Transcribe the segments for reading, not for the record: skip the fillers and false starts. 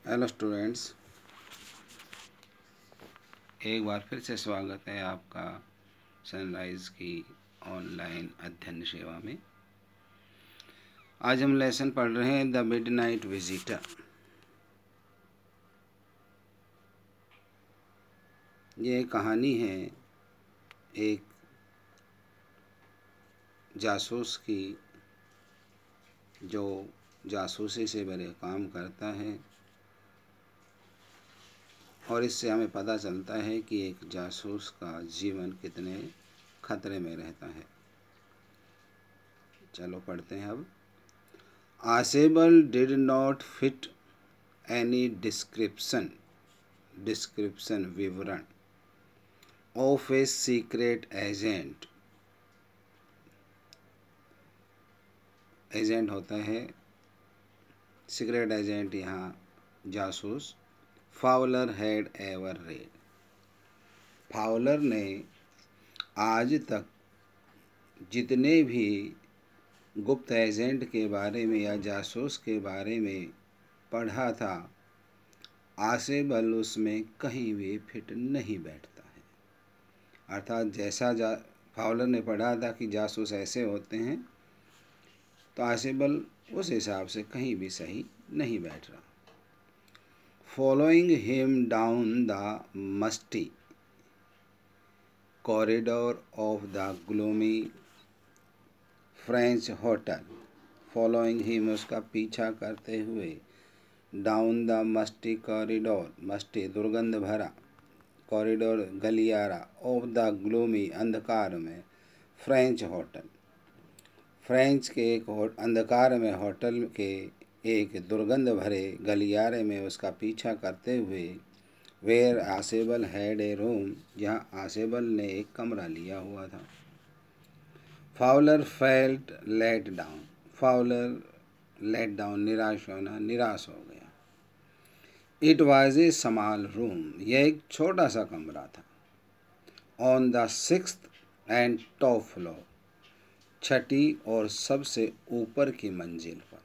Hello students, एक बार फिर से स्वागत है आपका सनराइज़ की ऑनलाइन अध्ययन सेवा में। आज हम लेसन पढ़ रहे हैं द मिडनाइट विजिटर। ये कहानी है एक जासूस की जो जासूसी से बड़े काम करता है, और इससे हमें पता चलता है कि एक जासूस का जीवन कितने खतरे में रहता है। चलो पढ़ते हैं अब। Ausable did not fit any description विवरण of a secret agent. Agent होता है सीक्रेट एजेंट, यहाँ जासूस। Fowler had ever read. Fowler ने आज तक जितने भी गुप्त एजेंट के बारे में या जासूस के बारे में पढ़ा था, आसेबल उसमें कहीं भी फिट नहीं बैठता है। अर्थात जैसा फाउलर ने पढ़ा था कि जासूस ऐसे होते हैं, तो आसेबल उस हिसाब से कहीं भी सही नहीं बैठ रहा। Following him down the musty corridor of the gloomy French hotel. Following him उसका पीछा करते हुए, down the musty corridor, musty दुर्गंध भरा, कॉरिडोर गलियारा, ऑफ द ग्लूमी अंधकार में, फ्रेंच होटल, फ्रेंच के एक अंधकार में होटल के एक दुर्गंध भरे गलियारे में उसका पीछा करते हुए, where Ausable had a room, जहाँ आसेबल ने एक कमरा लिया हुआ था। Fowler felt let down. Fowler let down निराश होना, निराश हो गया। It was a small room, यह एक छोटा सा कमरा था। On the 6th and top floor, छठी और सबसे ऊपर की मंजिल पर।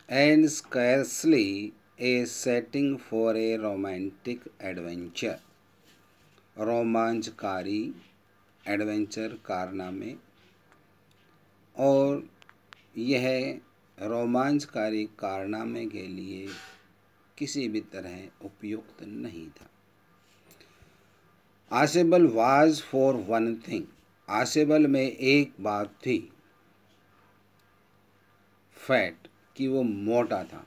And scarcely a setting for a romantic adventure, रोमांचकारी एडवेंचर कारनामे, और यह रोमांचकारी कारनामे के लिए किसी भी तरह उपयुक्त नहीं था। आसेबल वाज फॉर वन थिंग, आसेबल में एक बात थी, फैट, कि वो मोटा था,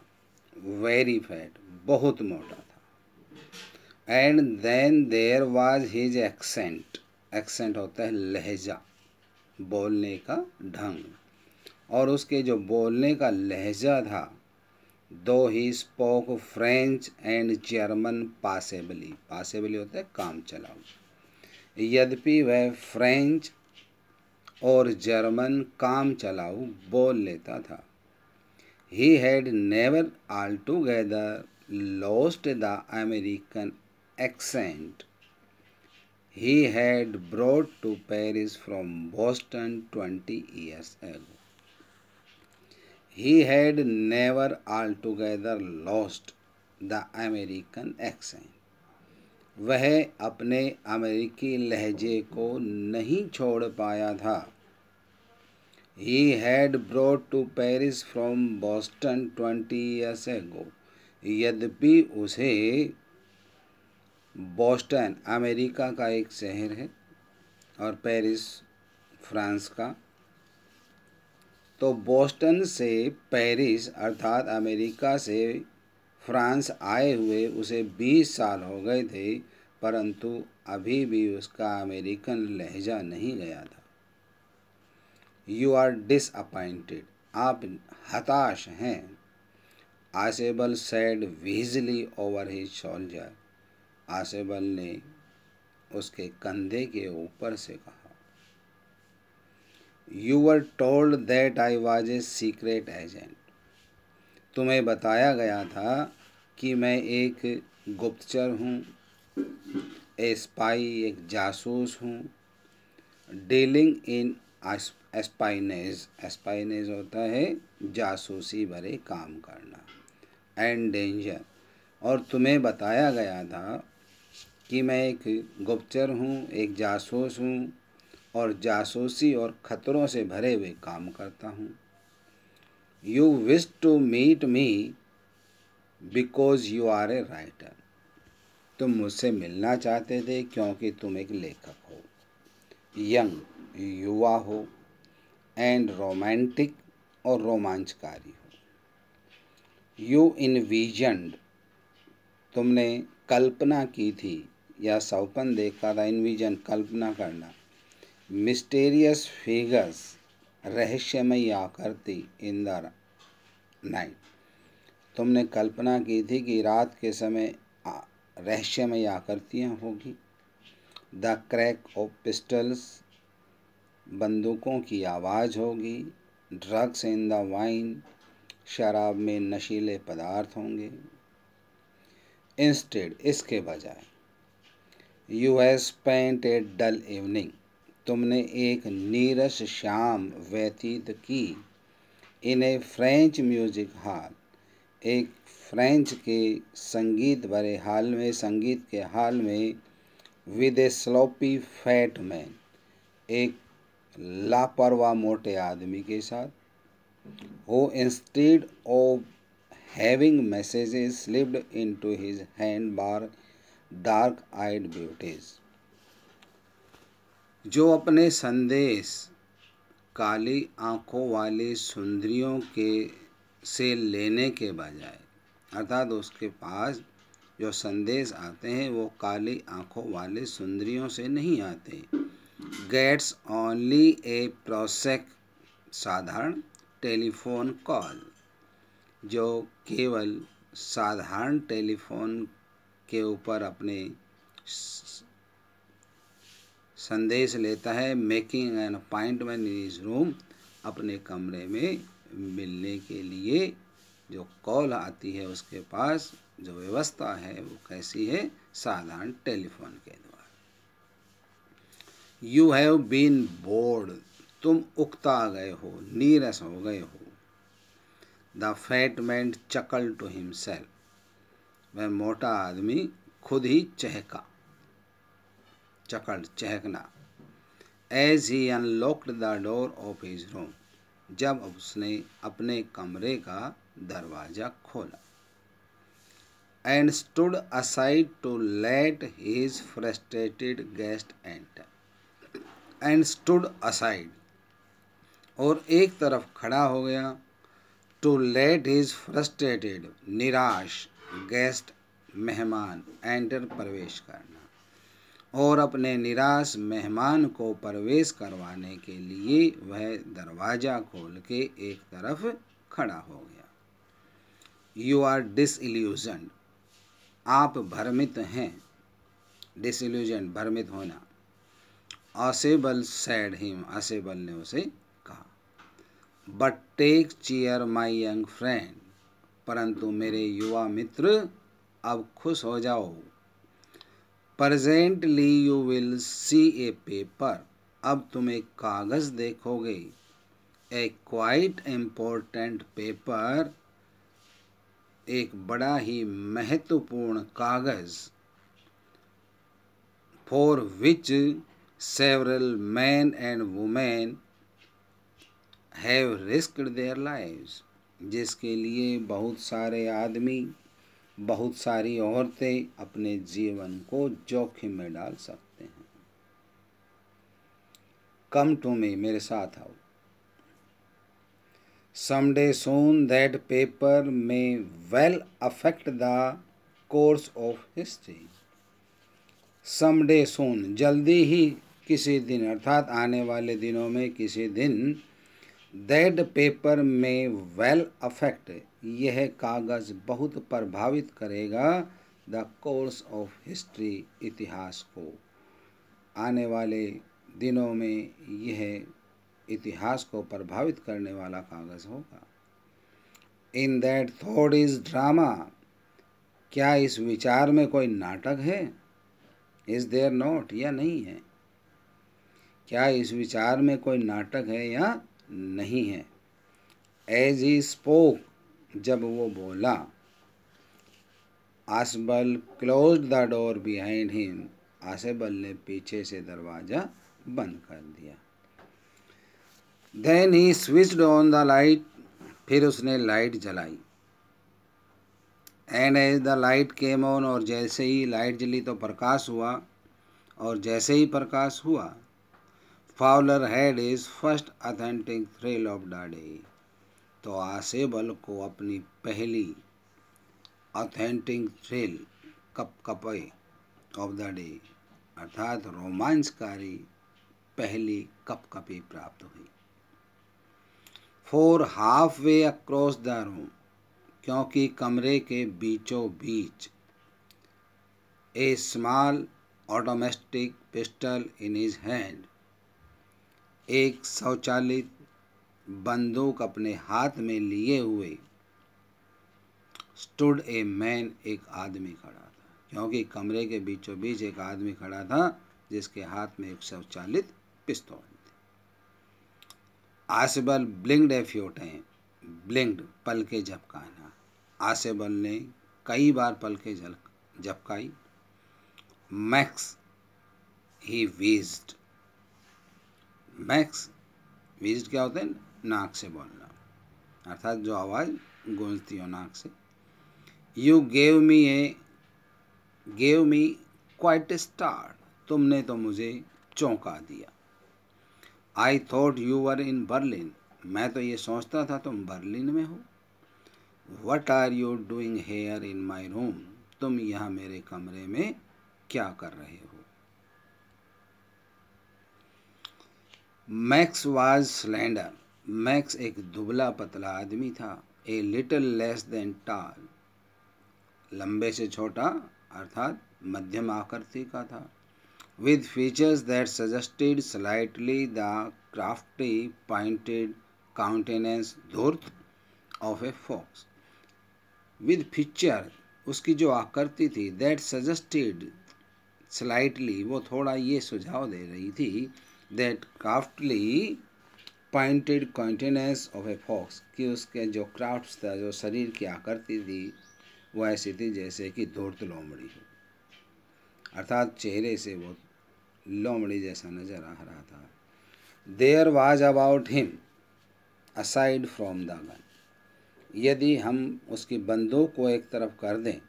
वेरी फैट, बहुत मोटा था। And then there was his accent, accent होता है लहजा, बोलने का ढंग, और उसके जो बोलने का लहजा था, though he spoke French and German passably, passably होता है काम चलाऊ, यद्यपि वह फ्रेंच और जर्मन काम चलाऊ बोल लेता था। He had never altogether lost the American accent he had brought to Paris from Boston 20 years ago. He had never altogether lost the American accent. वह अपने अमेरिकी लहजे को नहीं छोड़ पाया था। He had brought to Paris from Boston 20 years ago. यद्यपि उसे बोस्टन, अमेरिका का एक शहर है, और पेरिस फ्रांस का, तो बोस्टन से पेरिस अर्थात अमेरिका से फ्रांस आए हुए उसे 20 साल हो गए थे, परंतु अभी भी उसका अमेरिकन लहजा नहीं गया था। यू आर डिसअपॉइंटेड, आप हताश हैं। आसेबल सेड विजली ओवर हिज शोल्डर, आसेबल ने उसके कंधे के ऊपर से कहा। You were told that I was a secret agent, तुम्हें बताया गया था कि मैं एक गुप्तचर हूँ, ए स्पाई, एक जासूस हूँ, डीलिंग इन एस्पाइनेज, एस्पाइनेज होता है जासूसी भरे काम करना, एंड डेंजर, और तुम्हें बताया गया था कि मैं एक गुप्तचर हूँ, एक जासूस हूँ और जासूसी और खतरों से भरे हुए काम करता हूँ। You wish to meet me because you are a writer, तुम मुझसे मिलना चाहते थे क्योंकि तुम एक लेखक हो, यंग युवा हो, एंड रोमांटिक और रोमांचकारी हो। यू इनविजन्ड, तुमने कल्पना की थी या सपन देखा था, इनविजन कल्पना करना, मिस्टीरियस फिगर्स रहस्यमयी आकृति इन द नाइट, तुमने कल्पना की थी कि रात के समय रहस्यमयी आकृतियाँ होगी। द क्रैक ऑफ पिस्टल्स, बंदूकों की आवाज़ होगी। ड्रग्स इन द वाइन, शराब में नशीले पदार्थ होंगे। इंस्टेड, इसके बजाय, you have spent a dull evening, तुमने एक नीरस शाम व्यतीत की। In a French music hall, एक फ्रेंच के संगीत भरे हाल में, संगीत के हाल में, with a sloppy fat man, एक लापरवाह मोटे आदमी के साथ, who instead of having messages slipped into his hand bar dark-eyed beauties, जो अपने संदेश काली आंखों वाली सुंदरियों के से लेने के बजाय, अर्थात उसके पास जो संदेश आते हैं वो काली आंखों वाले सुंदरियों से नहीं आते। गेट्स ओनली ए प्रोसेक, साधारण टेलीफोन कॉल, जो केवल साधारण टेलीफोन के ऊपर अपने संदेश लेता है। Making an appointment in his room, अपने कमरे में मिलने के लिए जो कॉल आती है उसके पास जो व्यवस्था है वो कैसी है, साधारण टेलीफोन के द्वारा। यू हैव बीन बोर्ड, तुम उकता गए हो, नीरस हो गए हो। The fat man chuckle to himself, वह मोटा आदमी खुद ही चहका, चकल चहकना। As he unlocked the door of his room, जब उसने अपने कमरे का दरवाजा खोला। And stood aside to let his frustrated guest enter, and stood aside, और एक तरफ खड़ा हो गया, टू लेट हिज फ्रस्ट्रेटेड, निराश, गेस्ट, मेहमान, एंटर, प्रवेश करना, और अपने निराश मेहमान को प्रवेश करवाने के लिए वह दरवाज़ा खोल के एक तरफ खड़ा हो गया। यू आर डिसइल्यूजन्ड, आप भ्रमित हैं, डिसइल्यूजन भ्रमित होना। असेबल सैड हिम, असेबल ने उसे कहा। But take cheer my young friend, परंतु मेरे युवा मित्र अब खुश हो जाओ। Presently you will see a paper, अब तुम एक कागज़ देखोगे। ए क्वाइट इम्पोर्टेंट पेपर, एक बड़ा ही महत्वपूर्ण कागज़। For which several man and women have risked their lives, जिसके लिए बहुत सारे आदमी, बहुत सारी औरतें अपने जीवन को जोखिम में डाल सकते हैं। कम टू मी, मेरे साथ आओ। Someday soon that paper may well affect the course of history. Someday soon, जल्दी ही किसी दिन, अर्थात आने वाले दिनों में किसी दिन, that paper may well affect, यह कागज़ बहुत प्रभावित करेगा, the course of history, इतिहास को। आने वाले दिनों में यह इतिहास को प्रभावित करने वाला कागज़ होगा। In that thought is drama, क्या इस विचार में कोई नाटक है? इज देयर नॉट, या नहीं है? क्या इस विचार में कोई नाटक है या नहीं है? एज ही स्पोक, जब वो बोला, Ausable closed the door behind him. Ausable ने पीछे से दरवाजा बंद कर दिया। Then he switched on the light. फिर उसने लाइट जलाई। And as the light came on, और जैसे ही लाइट जली तो प्रकाश हुआ, और जैसे ही प्रकाश हुआ, Fowler had his first authentic thrill of the day. तो आसेबल को अपनी पहली ऑथेंटिक थ्रिल, कपकपे ऑफ द डे, अर्थात रोमांचकारी पहली कपकपी प्राप्त हुई। For halfway across the room, क्योंकि कमरे के बीचों बीच, a small automatic pistol in his hand, एक स्वचालित बंदूक अपने हाथ में लिए हुए, स्टूड ए मैन, एक आदमी खड़ा था, क्योंकि कमरे के बीचों बीच एक आदमी खड़ा था जिसके हाथ में एक स्वचालित पिस्तौल थी। आसेबल ब्लिंक्ड ए फ्यू टाइम। ब्लिंक्ड, पलके झपकाना। आसेबल ने कई बार पलके झपकाई। मैक्स, ही वीज्ड। मैक्स, वीज्ड क्या होता है? नाक से बोलना, अर्थात जो आवाज़ गूंजती हो नाक से। You gave me quite a start, तुमने तो मुझे चौंका दिया। I thought you were in Berlin, मैं तो ये सोचता था तुम बर्लिन में हो। What are you doing here in my room, तुम यहाँ मेरे कमरे में क्या कर रहे हो? मैक्स वाज स्लेंडर, मैक्स एक दुबला पतला आदमी था। ए लिटिल लेस देन टाल, लंबे से छोटा अर्थात मध्यम आकृति का था। With features that suggested slightly the crafty pointed countenance धूर्त of a fox. With feature, उसकी जो आकृति थी, दैट सजेस्टेड स्लाइटली, वो थोड़ा ये सुझाव दे रही थी, that craftily pointed countenance of a fox, कि उसके जो क्राफ्ट्स था, जो शरीर की आकृति थी, वो ऐसी थी जैसे कि धूर्त लोमड़ी हो, अर्थात चेहरे से वो लोमड़ी जैसा नजर आ रहा था। There was about him aside from the gun, यदि हम उसकी बंदूक को एक तरफ कर दें,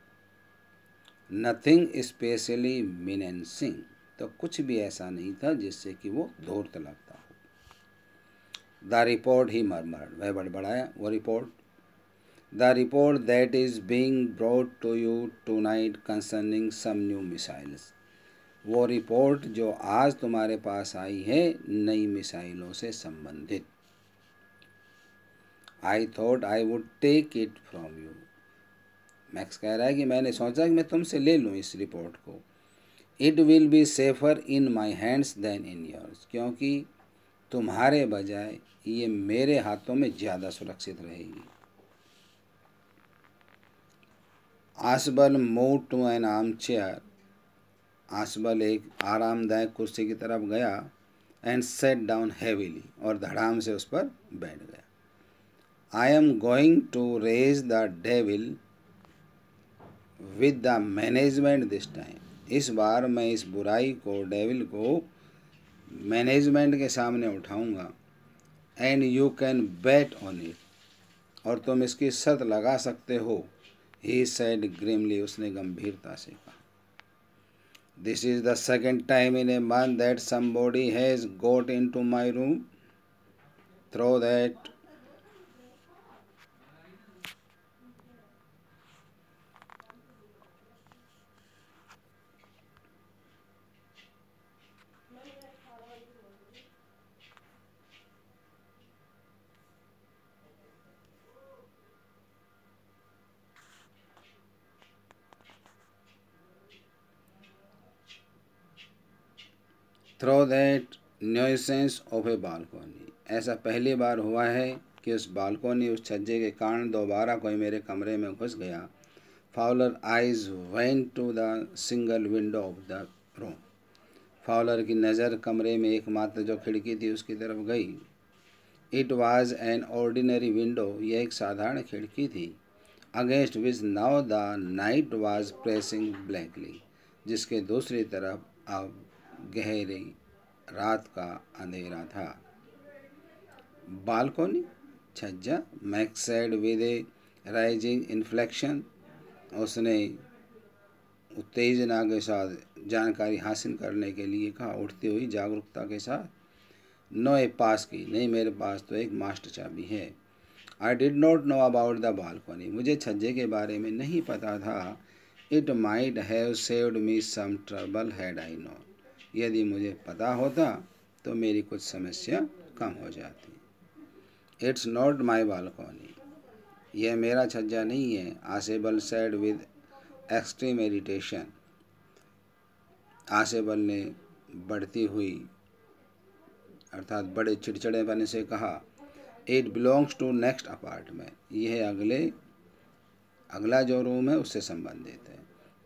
नथिंग स्पेशली मीनेंसिंग, तो कुछ भी ऐसा नहीं था जिससे कि वो धूर्त लगता हो। द रिपोर्ट, ही मरमर्ड, वह बड़बड़ाया, वो report. The report that is being brought to you tonight concerning some new missiles, वो रिपोर्ट जो आज तुम्हारे पास आई है नई मिसाइलों से संबंधित। I thought I would take it from you, Max कह रहा है कि मैंने सोचा कि मैं तुमसे ले लूँ इस रिपोर्ट को। It will be safer in my hands than in yours, क्योंकि तुम्हारे बजाय ये मेरे हाथों में ज़्यादा सुरक्षित रहेगी। Ausable move to an armchair, Ausable एक आरामदायक कुर्सी की तरफ गया, एंड सेट डाउन हैवीली, और धड़ाम से उस पर बैठ गया। I am going to raise the devil with the management this time, इस बार मैं इस बुराई को, डेविल को मैनेजमेंट के सामने उठाऊंगा। And you can bet on it, और तुम इसकी शर्त लगा सकते हो। ही सेड ग्रिमली, उसने गंभीरता से कहा। This is the second time in a month that somebody has got into my room, through that nuisance of a balcony, ऐसा पहली बार हुआ है कि उस बालकोनी, उस छज्जे के कारण दोबारा कोई मेरे कमरे में घुस गया। Fowler eyes went to the single window of the room, Fowler की नज़र कमरे में एकमात्र जो खिड़की थी उसकी तरफ गई। It was an ordinary window, यह एक साधारण खिड़की थी। Against which now the night was pressing blackly, जिसके दूसरी तरफ अब गहरी रात का अंधेरा था। बालकोनी, छज्जा, max said with A rising inflection, उसने उत्तेजना के साथ जानकारी हासिल करने के लिए कहा, उठती हुई जागरूकता के साथ। नो ए पास की, नहीं मेरे पास तो एक मास्टर चाबी है। I did not know about the balcony, मुझे छज्जे के बारे में नहीं पता था। It might have saved me some trouble had I know, यदि मुझे पता होता तो मेरी कुछ समस्या कम हो जाती। इट्स नॉट माई बालकोनी, यह मेरा छज्जा नहीं है। Ausable said with extreme irritation, Ausable ने बढ़ती हुई अर्थात बड़े चिड़चिड़ेपन से कहा। It belongs to next apartment, यह अगला जो रूम है उससे संबंधित है।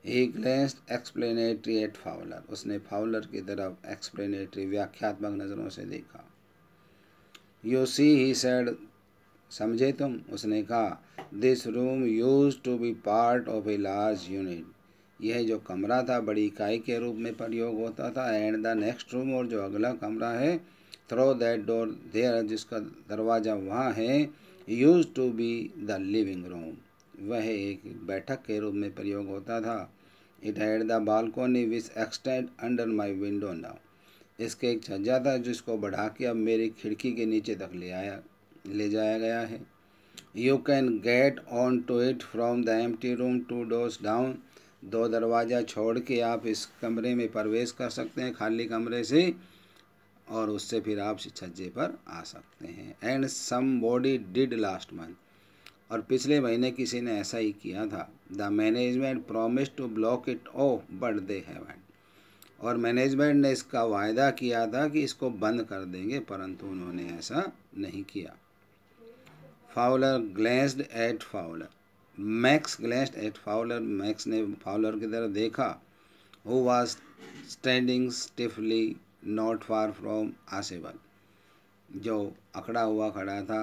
He glanced explanatory at Fowler, उसने फाउलर की तरफ एक्सप्लेनेटरी व्याख्यात्मक नज़रों से देखा। यू सी ही सेड, समझे तुम, उसने कहा। This room use to be part of a large unit, यह जो कमरा था बड़ी इकाई के रूप में प्रयोग होता था। एंड द नेक्स्ट रूम, और जो अगला कमरा है, थ्रो दैट डोर देयर, जिसका दरवाज़ा वहाँ है, use to be the living room, वह एक बैठक के रूप में प्रयोग होता था। It had the balcony which extend under my window now, इसके एक छज्जा था जिसको बढ़ा के अब मेरी खिड़की के नीचे तक ले जाया गया है। You can get on to it from the empty room 2 doors down, 2 दरवाज़ा छोड़ के आप इस कमरे में प्रवेश कर सकते हैं खाली कमरे से, और उससे फिर आप छज्जे पर आ सकते हैं। And somebody did last month, और पिछले महीने किसी ने ऐसा ही किया था। The management promise to block it off but they haven't, और मैनेजमेंट ने इसका वायदा किया था कि इसको बंद कर देंगे, परंतु उन्होंने ऐसा नहीं किया। Fowler glanced at Fowler, Max glanced at Fowler, Max ने फाउलर की तरफ देखा। Who was standing stiffly not far from Ausable, जो अकड़ा हुआ खड़ा था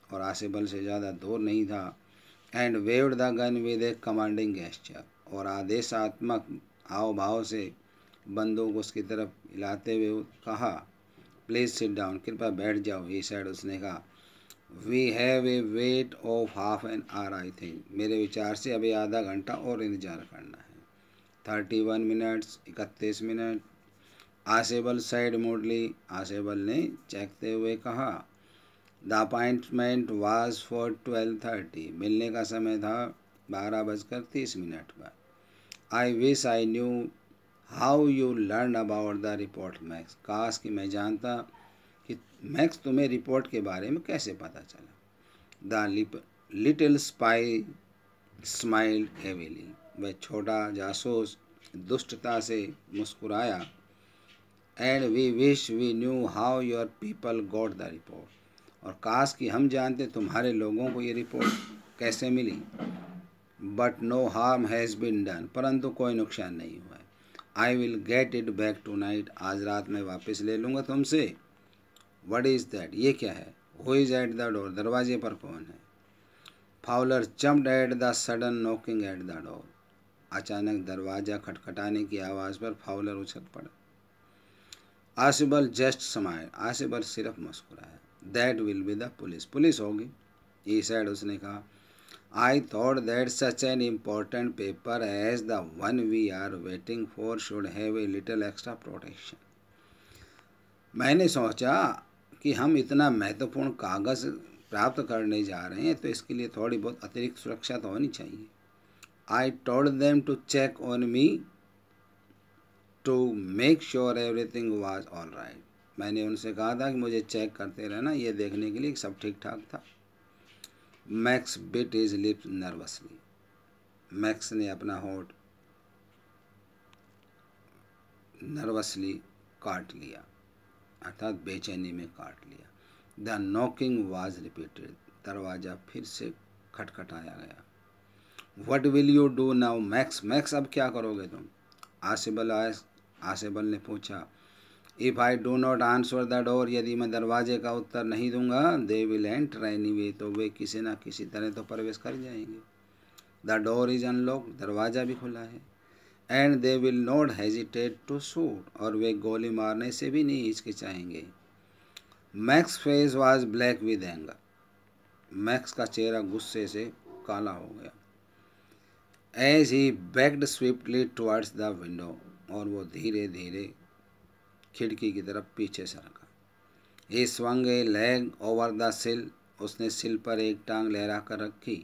और आसेबल से ज़्यादा दूर नहीं था। And waived the gun with a commanding gesture, और आदेशात्मक हाव भाव से बंदूक उसकी तरफ हिलाते हुए कहा, प्लीज़ सिट डाउन, कृपया बैठ जाओ। ही सेड, उसने कहा। We have a wait of half an hour I think, मेरे विचार से अभी आधा घंटा और इंतज़ार करना है। 31 मिनट्स, 31 मिनट। आसेबल साइड मूडली, आसेबल ने चेकते हुए कहा। द अपॉइंटमेंट वाज फॉर 12:30, मिलने का समय था 12:30 पर। I wish I knew how you learn about the report max, काश कि मैं जानता कि मैक्स तुम्हें रिपोर्ट के बारे में कैसे पता चला। The little spy smiled heavily, वह छोटा जासूस दुष्टता से मुस्कुराया। And we wish we knew how your people got the report, और काश कि हम जानते तुम्हारे लोगों को ये रिपोर्ट कैसे मिली। But no harm has been done, परंतु कोई नुकसान नहीं हुआ है। I will get it back tonight, आज रात में वापस ले लूँगा तुमसे। व्हाट इज़ दैट, ये क्या है। Who is at the door, दरवाजे पर कौन है। Fowler jumped at the sudden knocking at the door, अचानक दरवाज़ा खटखटाने की आवाज़ पर फाउलर उछल पड़ा। आसिबल जस्ट स्माइल, आसिबल सिर्फ मुस्कुराया। That will be the police, police होगी। ही सेड, उसने कहा। I thought that such an important paper as the one we are waiting for should have a little extra protection, मैंने सोचा कि हम इतना महत्वपूर्ण कागज़ प्राप्त करने जा रहे हैं तो इसके लिए थोड़ी बहुत अतिरिक्त सुरक्षा तो होनी चाहिए। I told them to check on me to make sure everything was all right, मैंने उनसे कहा था कि मुझे चेक करते रहना, ये देखने के लिए सब ठीक ठाक था। Max bit his lips nervously, max ने अपना होठ नर्वसली काट लिया, अर्थात बेचैनी में काट लिया। द नॉकिंग वाज रिपीटेड, दरवाज़ा फिर से खटखटाया गया। What will you do now max, max अब क्या करोगे तुम। आसेबल ने पूछा। If I do not answer the door, यदि मैं दरवाजे का उत्तर नहीं दूंगा, दे विल एंटर एनीवे, तो वे किसी न किसी तरह तो प्रवेश कर जाएंगे। द डोर इज अनलॉक, दरवाज़ा भी खुला है। And they will not hesitate to shoot, और वे गोली मारने से भी नहीं हिचकिचाएंगे। Max face was black with anger, Max का चेहरा गुस्से से काला हो गया। As he backed swiftly towards the window, और वो धीरे धीरे खिड़की की तरफ पीछे सरका। He swung a leg over the sill, उसने सिल पर एक टांग लहरा कर रखी।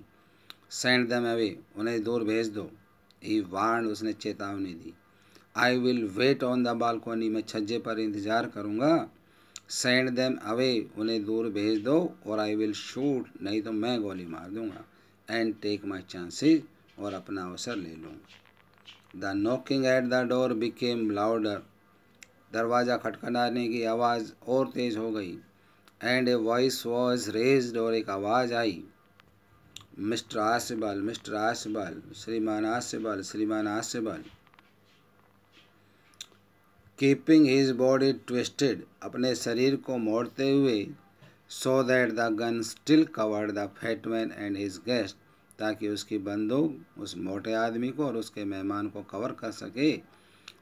सेंड देम अवे, उन्हें दूर भेज दो। ही वार्न, उसने चेतावनी दी। I will wait on the balcony, मैं छज्जे पर इंतज़ार करूँगा। सेंड देम अवे, उन्हें दूर भेज दो। और आई विल शूट, नहीं तो मैं गोली मार दूँगा। एंड टेक माई चांसेस, और अपना अवसर ले लूँगा। The knocking at the door became louder, दरवाज़ा खटखटाने की आवाज़ और तेज़ हो गई। And a voice was raised, और एक आवाज़ आई, मिस्टर आसिबल, मिस्टर आसिबल, श्रीमान आसिबल, श्रीमान आसिबल। कीपिंग हिज बॉडी ट्विस्टेड, अपने शरीर को मोड़ते हुए। So that the gun still covered the fat man and his guest, ताकि उसकी बंदूक उस मोटे आदमी को और उसके मेहमान को कवर कर सके।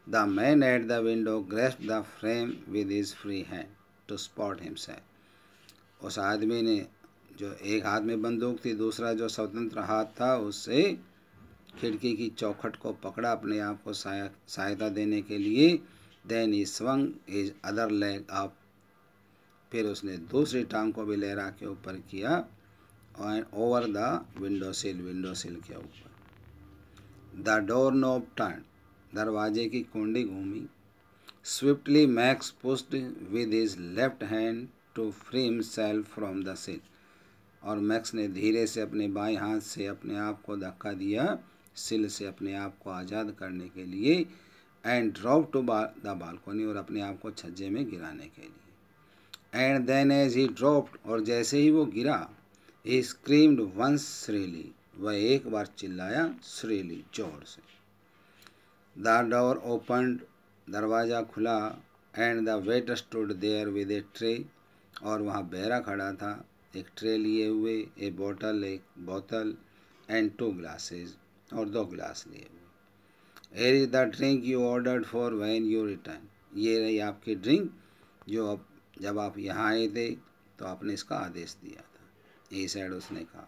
The man at the window grasped the frame with his free hand to spot himself, उस आदमी ने, जो एक हाथ में बंदूक थी, दूसरा जो स्वतंत्र हाथ था, उससे खिड़की की चौखट को पकड़ा अपने आप को सहायता देने के लिए। Then he swung his other leg up, फिर उसने दूसरी टांग को भी लहरा के ऊपर किया, और ओवर द विंडो सिल के ऊपर। द डोर नॉब टर्न, दरवाजे की कुंडी घूमी। Swiftly Max pushed with his left hand to free himself from the sill, और मैक्स ने धीरे से अपने बाएं हाथ से अपने आप को धक्का दिया, सिल से अपने आप को आज़ाद करने के लिए। And drop to the balcony, और अपने आप को छज्जे में गिराने के लिए। And then as he dropped, और जैसे ही वो गिरा, ही स्क्रीम्ड वंस श्रीली, वह एक बार चिल्लाया श्रीली, जोर से। द डोर ओपन्ड, दरवाज़ा खुला। And the waiter stood there with a tray, और वहाँ बेरा खड़ा था एक ट्रे लिए हुए, एक बोतल एंड 2 ग्लासेस, और 2 गिलास लिए हुए। Here is the drink you ordered for when you return, ये रही आपकी ड्रिंक जो अब जब आप यहाँ आए थे तो आपने इसका आदेश दिया था, ये साइड उसने कहा।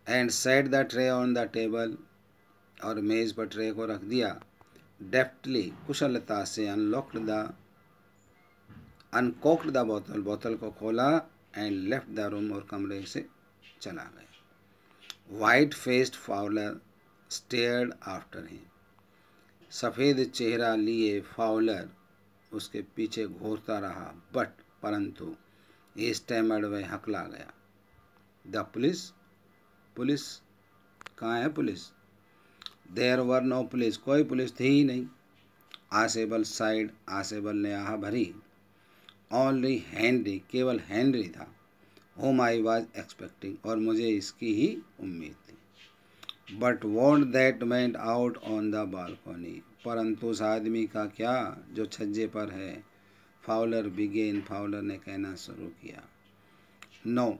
And set the tray on the table, और मेज़ पर ट्रे को रख दिया। डेफ्टली, कुशलता से, अनकॉक्ड द बोतल, बोतल को खोला। एंड लेफ्ट द रूम, और कमरे से चला गया। White faced Fowler stared after him, सफ़ेद चेहरा लिए फाउलर उसके पीछे घूरता रहा। परंतु ही स्टैमर्ड, वह हकला गया। द पुलिस, पुलिस कहाँ है police? There were no police, कोई पुलिस थी ही नहीं। आसेबल साइड, आसेबल ने आह भरी। ओनली हेनरी, केवल हेनरी था। होम आई वॉज एक्सपेक्टिंग, और मुझे इसकी ही उम्मीद थी। But want that went out on the balcony, परंतु उस आदमी का क्या जो छज्जे पर है। फाउलर बिगेन, फाउलर ने कहना शुरू किया। नो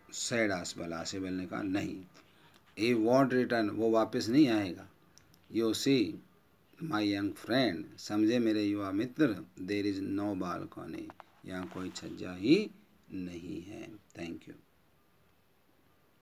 सैड आसबल, आसेबल ने कहा नहीं। ही वॉन्ट रिटर्न, वो वापस नहीं आएगा। You see my young friend, समझे मेरे युवा मित्र, देर इज़ नो बालकोनी, यहाँ कोई छज्जा ही नहीं है। Thank you.